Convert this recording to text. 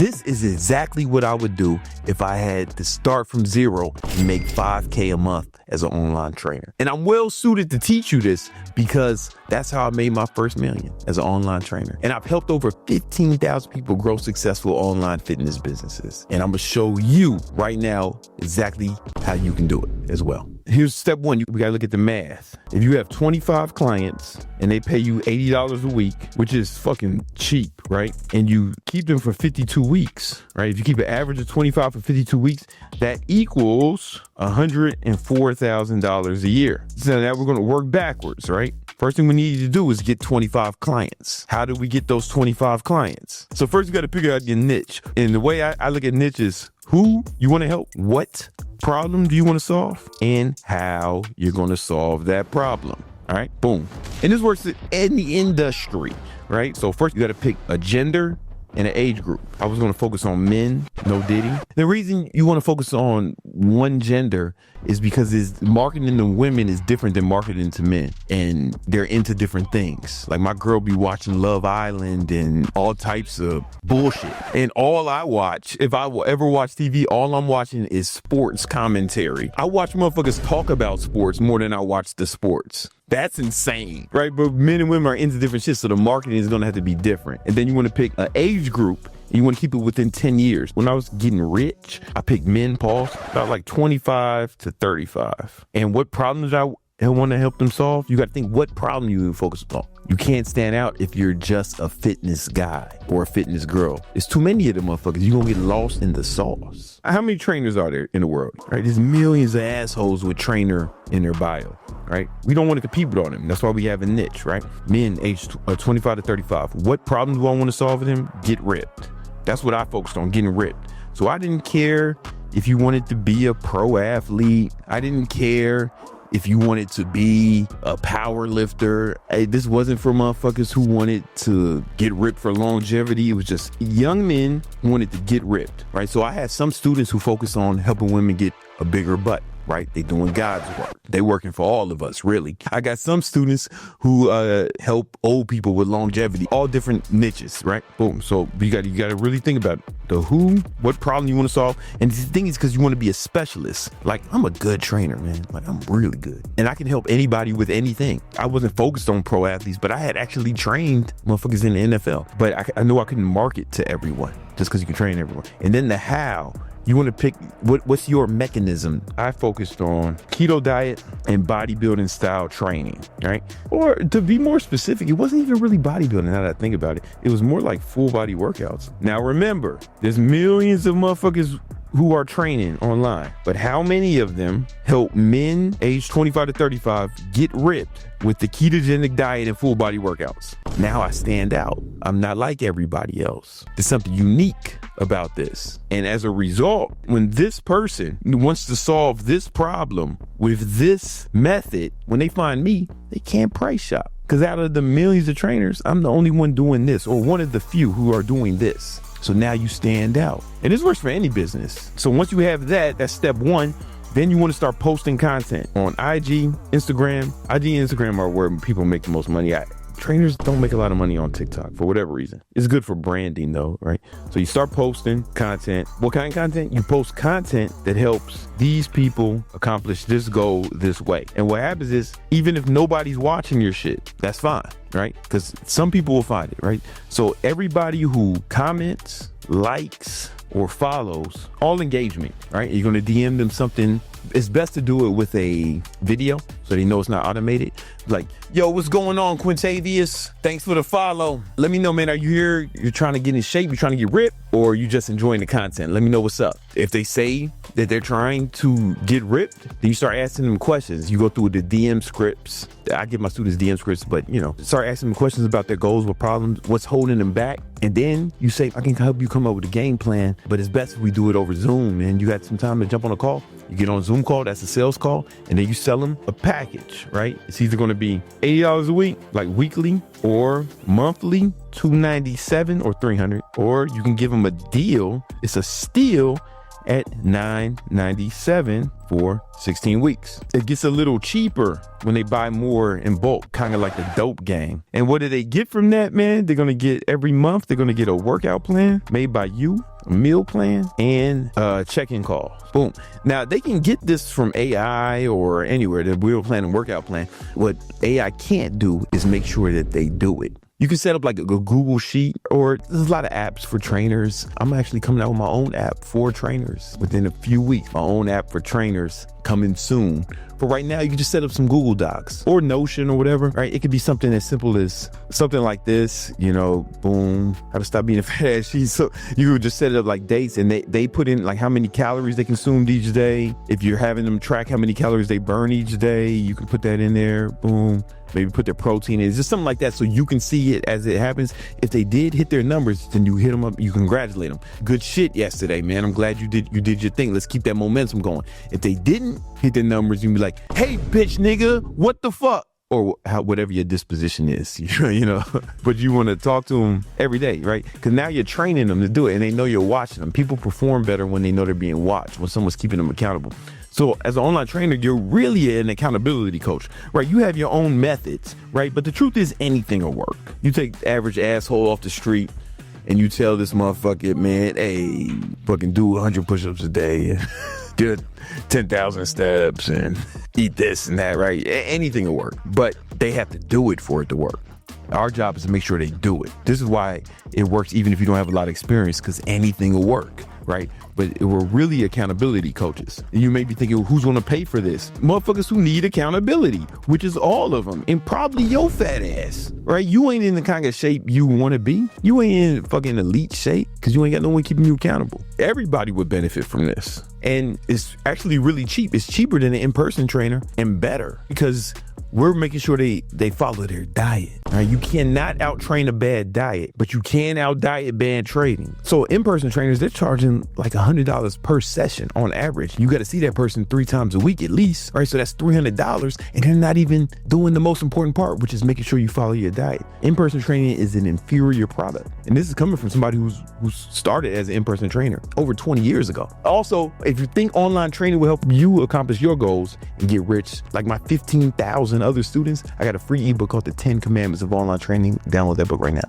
This is exactly what I would do if I had to start from zero and make $5K a month as an online trainer. And I'm well suited to teach you this because that's how I made my first million as an online trainer. And I've helped over 15,000 people grow successful online fitness businesses. And I'm gonna show you right now exactly how you can do it as well. Here's step one. We gotta look at the math. If you have 25 clients and they pay you $80 a week, which is fucking cheap, right? And you keep them for 52 weeks, right? If you keep an average of 25 for 52 weeks, that equals $104,000 a year. So now we're gonna work backwards, right? First thing we need to do is get 25 clients. How do we get those 25 clients? So first you gotta figure out your niche. And the way I look at niches, who you wanna help, what problem do you want to solve, and how you're going to solve that problem. All right, boom. And this works in any industry, right? So first you got to pick a gender and an age group. I was going to focus on men, no diddy. The reason you want to focus on one gender is because marketing to women is different than marketing to men, and they're into different things. Like my girl be watching Love Island and all types of bullshit. And all I watch, if I will ever watch TV, all I'm watching is sports commentary. I watch motherfuckers talk about sports more than I watch the sports. That's insane, right? But men and women are into different shit, so the marketing is gonna have to be different. And then you wanna pick an age group, and you wanna keep it within 10 years. When I was getting rich, I picked men, about like 25 to 35. And what problems I want to help them solve, you got to think what problem you focus on. You can't stand out if you're just a fitness guy or a fitness girl. There's too many of them motherfuckers. You're going to get lost in the sauce. How many trainers are there in the world? Right? There's millions of assholes with trainer in their bio, right? We don't want to compete with all them. That's why we have a niche, right? Men aged 25 to 35. What problems do I want to solve for them? Get ripped. That's what I focused on, getting ripped. So I didn't care if you wanted to be a pro athlete. I didn't care if you wanted to be a power lifter. This wasn't for motherfuckers who wanted to get ripped for longevity. It was just young men who wanted to get ripped, right? So I had some students who focus on helping women get a bigger butt, right? They doing God's work. They working for all of us, really. I got some students who help old people with longevity, all different niches, right? Boom. So you got to really think about the who, what problem you want to solve. And the thing is, because you want to be a specialist. Like, I'm a good trainer, man. Like, I'm really good. And I can help anybody with anything. I wasn't focused on pro athletes, but I had actually trained motherfuckers in the NFL. But I knew I couldn't market to everyone just because you can train everyone. And then the how. You want to pick what's your mechanism. I focused on keto diet and bodybuilding style training, right? Or to be more specific, it wasn't even really bodybuilding now that I think about it. It was more like full body workouts. Now remember, there's millions of motherfuckers who are training online, but how many of them help men aged 25 to 35 get ripped with the ketogenic diet and full body workouts? Now I stand out. I'm not like everybody else. There's something unique about this. And as a result, when this person wants to solve this problem with this method, when they find me, they can't price shop. Because out of the millions of trainers, I'm the only one doing this, or one of the few who are doing this. So now you stand out. And this works for any business. So once you have that, that's step one. Then you want to start posting content on IG, Instagram. IG and Instagram are where people make the most money at. Trainers don't make a lot of money on TikTok for whatever reason. It's good for branding though, right? So you start posting content. What kind of content? You post content that helps these people accomplish this goal this way. And what happens is, even if nobody's watching your shit, that's fine, right? Because some people will find it, right? So everybody who comments, likes, or follows, all engagement, right? You're going to DM them something. It's best to do it with a video so they know it's not automated. Like, yo, what's going on, Quintavious? Thanks for the follow. Let me know, man, are you here? You're trying to get in shape? You're trying to get ripped? Or are you just enjoying the content? Let me know what's up. If they say that they're trying to get ripped, then you start asking them questions. You go through the DM scripts. I give my students DM scripts, but start asking them questions about their goals, what problems, what's holding them back. And then you say, I can help you come up with a game plan, but it's best if we do it over Zoom, and you got some time to jump on a call. You get on a Zoom call, that's a sales call, and then you sell them a package, right? It's either going to be $80 a week, like weekly, or monthly, $297 or $300, or you can give them a deal. It's a steal at $997 for 16 weeks. It gets a little cheaper when they buy more in bulk, kind of like the dope gang. And what do they get from that, man? They're going to get every month, they're going to get a workout plan made by you a meal plan, and check-in call. Boom. Now, they can get this from AI or anywhere, the meal plan and workout plan. What AI can't do is make sure that they do it. You can set up like a Google Sheet, or there's a lot of apps for trainers. I'm actually coming out with my own app for trainers within a few weeks. My own app for trainers coming soon. But right now, you can just set up some Google Docs or Notion or whatever, right? It could be something as simple as something like this, boom, how to stop being a fat ass. So you would just set it up like dates, and they put in like how many calories they consumed each day. If you're having them track how many calories they burn each day, you can put that in there, boom. Maybe put their protein in, just something like that, so you can see it as it happens. If they did hit their numbers, then you hit them up, you congratulate them. Good shit yesterday, man. I'm glad you did your thing. Let's keep that momentum going. If they didn't hit their numbers, you can be like, hey, bitch, nigga, what the fuck? Or whatever your disposition is, but you want to talk to them every day, right? Because now you're training them to do it, and they know you're watching them. People perform better when they know they're being watched, when someone's keeping them accountable. So as an online trainer, you're really an accountability coach, right? You have your own methods, right? But the truth is, anything will work. You take the average asshole off the street and you tell this motherfucker, man, hey, fucking do 100 push-ups a day, do 10,000 steps and eat this and that, right? Anything will work, but they have to do it for it to work. Our job is to make sure they do it. This is why it works even if you don't have a lot of experience, because anything will work, right? But we're really accountability coaches. And you may be thinking, well, who's going to pay for this? Motherfuckers who need accountability, which is all of them, and probably your fat ass, right? You ain't in the kind of shape you want to be. You ain't in fucking elite shape because you ain't got no one keeping you accountable. Everybody would benefit from this. And it's actually really cheap. It's cheaper than an in-person trainer and better because we're making sure they follow their diet. Right? You cannot out-train a bad diet, but you can out-diet bad trading. So in-person trainers, they're charging like $100 per session on average. You got to see that person 3 times a week at least, right? So that's $300, and they're not even doing the most important part, which is making sure you follow your diet. In-person training is an inferior product. And this is coming from somebody who started as an in-person trainer over 20 years ago. Also, if you think online training will help you accomplish your goals and get rich, like my 15,000 other students, I got a free ebook called The 10 Commandments of Online Training. Download that book right now.